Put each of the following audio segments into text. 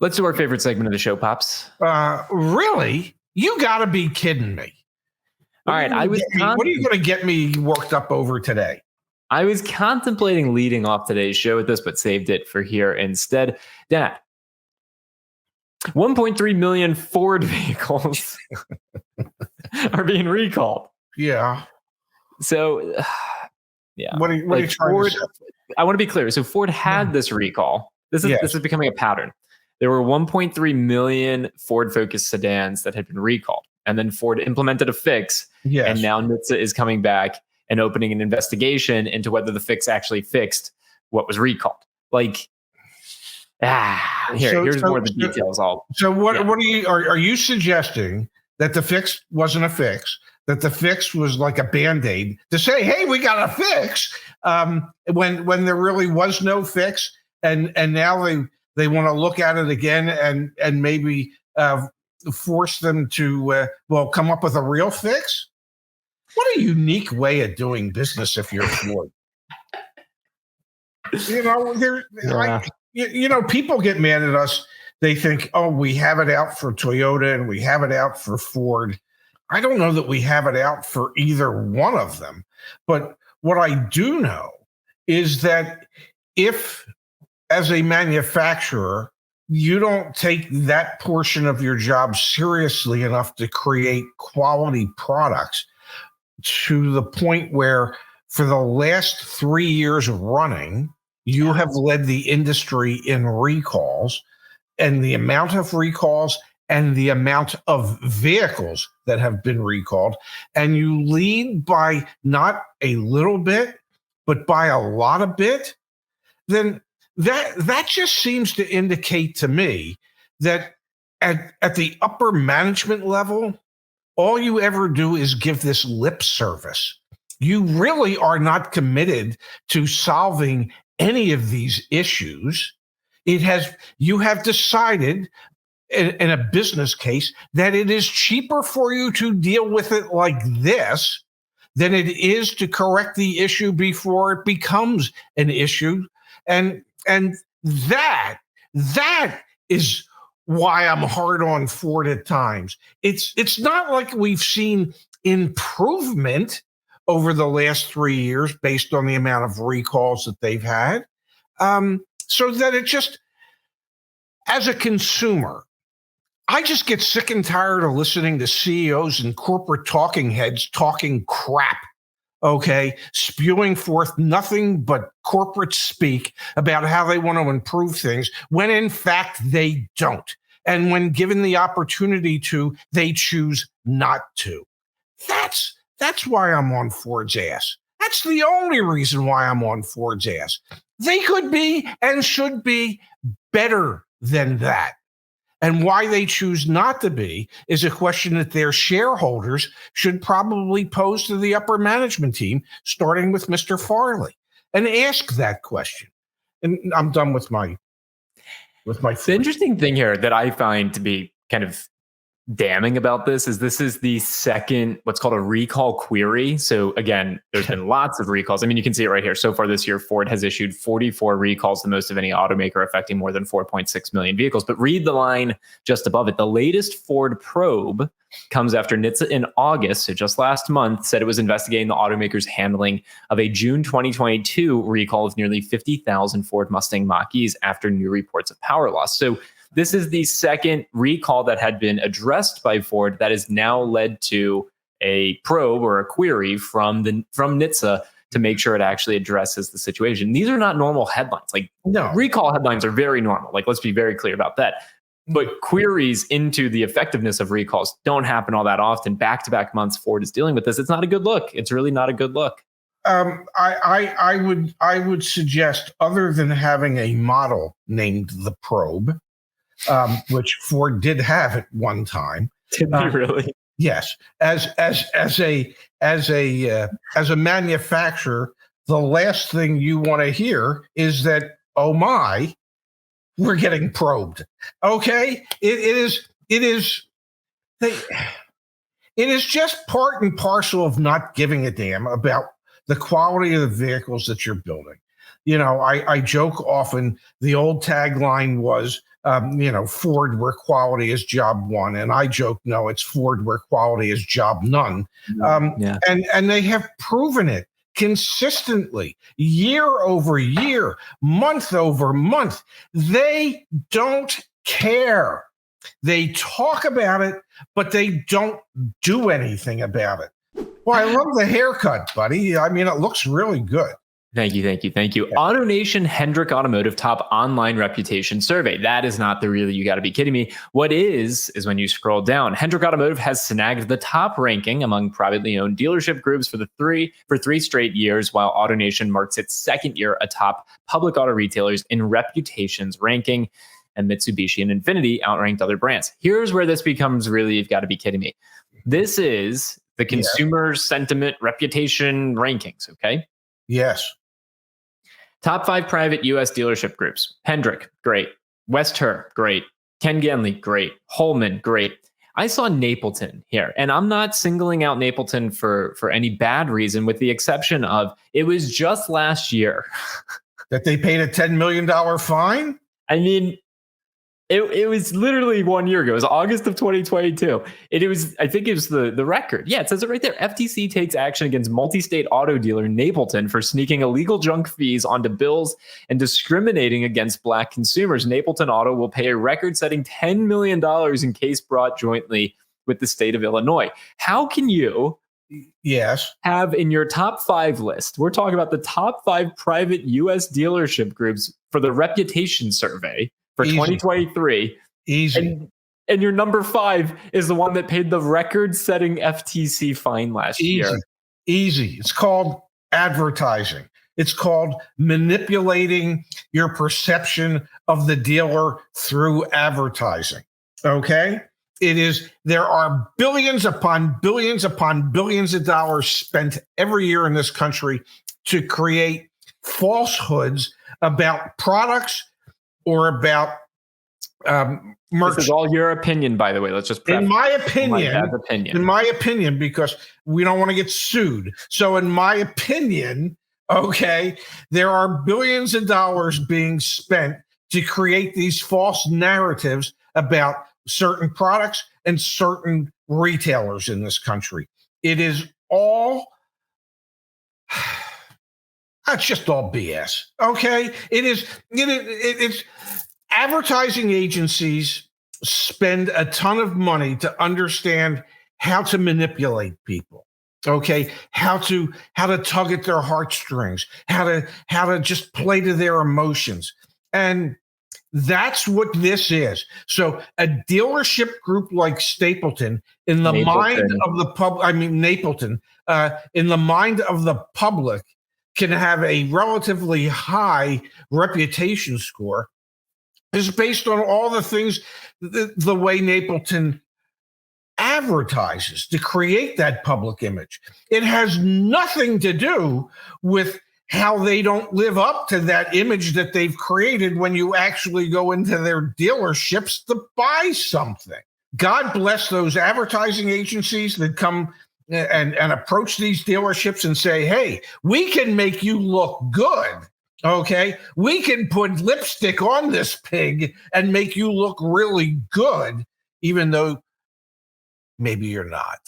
Let's do our favorite segment of the show, Pops. Really? You got to be kidding me. All right. What are you going to get me worked up over today? I was contemplating leading off today's show with this, but saved it for here instead. Dad, 1.3 million Ford vehicles are being recalled. Yeah. So, yeah. What are you trying Ford, to say? I want to be clear. So Ford had this recall. This is becoming a pattern. There were 1.3 million Ford-focused sedans that had been recalled. And then Ford implemented a fix. Yes. And now NHTSA is coming back and opening an investigation into whether the fix actually fixed what was recalled. Here's more of the details. Are you suggesting that the fix wasn't a fix, that the fix was like a Band-Aid to say, hey, we got a fix, when there really was no fix, and now they want to look at it again and maybe force them to come up with a real fix? What a unique way of doing business if you're Ford. People get mad at us. They think, oh, we have it out for Toyota and we have it out for Ford. I don't know that we have it out for either one of them. But what I do know is that if, as a manufacturer, you don't take that portion of your job seriously enough to create quality products to the point where for the last 3 years running, you have led the industry in recalls, and the amount of recalls and the amount of vehicles that have been recalled, and you lead by not a little bit, but by a lot of bit, then that just seems to indicate to me that at the upper management level, all you ever do is give this lip service. You really are not committed to solving any of these issues. You have decided in a business case that it is cheaper for you to deal with it like this than it is to correct the issue before it becomes an issue. And that is why I'm hard on Ford at times. It's not like we've seen improvement over the last 3 years based on the amount of recalls that they've had. So that it just, as a consumer, I just get sick and tired of listening to CEOs and corporate talking heads talking crap. Okay, spewing forth nothing but corporate speak about how they want to improve things when in fact they don't. And when given the opportunity to, they choose not to. That's why I'm on Ford's ass. That's the only reason why I'm on Ford's ass. They could be and should be better than that. And why they choose not to be is a question that their shareholders should probably pose to the upper management team, starting with Mr. Farley, and ask that question. And I'm done with my. The interesting thing here that I find to be kind of damning about this is the second, what's called a recall query. So again, there's been lots of recalls. I mean, you can see it right here. So far this year, Ford has issued 44 recalls, the most of any automaker, affecting more than 4.6 million vehicles. But read the line just above it. The latest Ford probe comes after NHTSA in August, so just last month, said it was investigating the automaker's handling of a June 2022 recall of nearly 50,000 Ford Mustang Mach-E's after new reports of power loss. So this is the second recall that had been addressed by Ford that has now led to a probe or a query from NHTSA to make sure it actually addresses the situation. These are not normal headlines. Recall headlines are very normal. Let's be very clear about that. But queries into the effectiveness of recalls don't happen all that often. Back-to-back months, Ford is dealing with this. It's not a good look. It's really not a good look. I would suggest, other than having a model named the Probe, which Ford did have at one time. Did they really? Yes. As a manufacturer, the last thing you want to hear is that, oh my, we're getting probed. Okay? It is just part and parcel of not giving a damn about the quality of the vehicles that you're building. I joke often, the old tagline was, Ford where quality is job one. And I joke, no, it's Ford where quality is job none. And they have proven it consistently, year over year, month over month. They don't care. They talk about it, but they don't do anything about it. Well, I love the haircut, buddy. I mean, it looks really good. Thank you. Yeah. AutoNation Hendrick Automotive top online reputation survey. That is not the real, you got to be kidding me. What is when you scroll down, Hendrick Automotive has snagged the top ranking among privately owned dealership groups for three straight years, while AutoNation marks its second year atop public auto retailers in reputations ranking, and Mitsubishi and Infiniti outranked other brands. Here's where this becomes really, you've got to be kidding me. This is the consumer sentiment reputation rankings, okay? Yes. Top 5 private U.S. dealership groups. Hendrick, great. Westher, great. Ken Ganley, great. Holman, great. I saw Napleton here, and I'm not singling out Napleton for any bad reason, with the exception of it was just last year that they paid a $10 million fine. I mean, it was literally 1 year ago. It was August of 2022. I think it was the record. Yeah, it says it right there. FTC takes action against multi-state auto dealer Napleton for sneaking illegal junk fees onto bills and discriminating against Black consumers. Napleton Auto will pay a record-setting $10 million in case brought jointly with the state of Illinois. How can you have in your top 5 list, we're talking about the top 5 private U.S. dealership groups for the reputation survey, for 2023. Easy. And your number 5 is the one that paid the record-setting FTC fine last year. Easy. It's called advertising. It's called manipulating your perception of the dealer through advertising. Okay? There are billions upon billions upon billions of dollars spent every year in this country to create falsehoods about products or about merch. This is all your opinion, by the way. Let's just in my opinion, because we don't want to get sued. So in my opinion, okay, there are billions of dollars being spent to create these false narratives about certain products and certain retailers in this country. It is all... That's just all BS. Okay, it's advertising agencies spend a ton of money to understand how to manipulate people. Okay, how to tug at their heartstrings, how to just play to their emotions, and that's what this is. So a dealership group like Napleton, in the mind of the public, can have a relatively high reputation score, is based on all the things, the way Napleton advertises to create that public image. It has nothing to do with how they don't live up to that image that they've created when you actually go into their dealerships to buy something. God bless those advertising agencies that come and approach these dealerships and say, hey, we can make you look good. Okay, we can put lipstick on this pig and make you look really good, even though maybe you're not.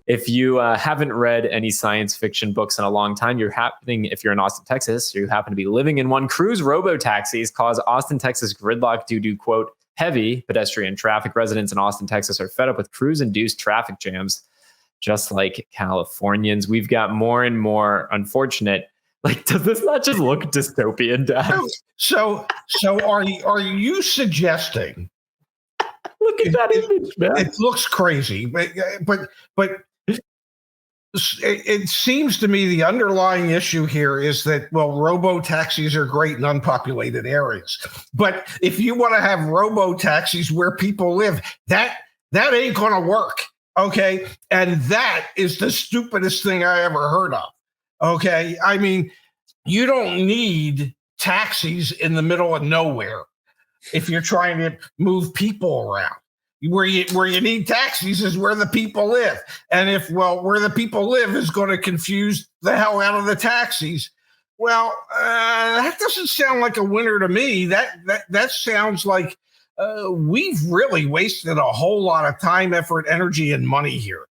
If you haven't read any science fiction books in a long time, if you're in Austin, Texas, you happen to be living in one, Cruise robotaxis cause Austin, Texas gridlock due to, quote, heavy pedestrian traffic. Residents in Austin, Texas are fed up with Cruise-induced traffic jams, just like Californians. We've got more and more unfortunate. Like, does this not just look dystopian, Dad? So are you suggesting? Look at that image, man. It looks crazy, but it seems to me the underlying issue here is that, well, robo-taxis are great in unpopulated areas. But if you want to have robo-taxis where people live, that ain't going to work, okay? And that is the stupidest thing I ever heard of, okay? I mean, you don't need taxis in the middle of nowhere if you're trying to move people around. Where you need taxis is where the people live. And where the people live is going to confuse the hell out of the taxis, well, that doesn't sound like a winner to me. That sounds like we've really wasted a whole lot of time, effort, energy, and money here.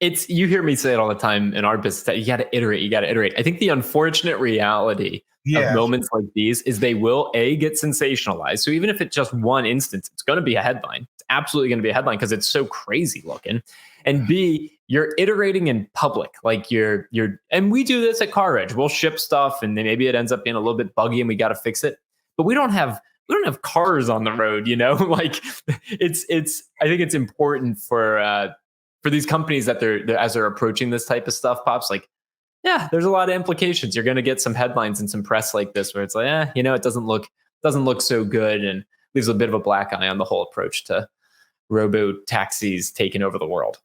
You hear me say it all the time in our business that you got to iterate, you got to iterate. I think the unfortunate reality of moments like these is they will get sensationalized. So even if it's just one instance, it's going to be a headline. It's absolutely going to be a headline because it's so crazy looking. And B, you're iterating in public. Like and we do this at CarEdge. We'll ship stuff and then maybe it ends up being a little bit buggy and we got to fix it. But we don't have cars on the road, like I think it's important for these companies that they're as they're approaching this type of stuff, Pops, like, yeah, there's a lot of implications. You're going to get some headlines and some press like this where it's like, it doesn't look so good and leaves a bit of a black eye on the whole approach to robo taxis taking over the world.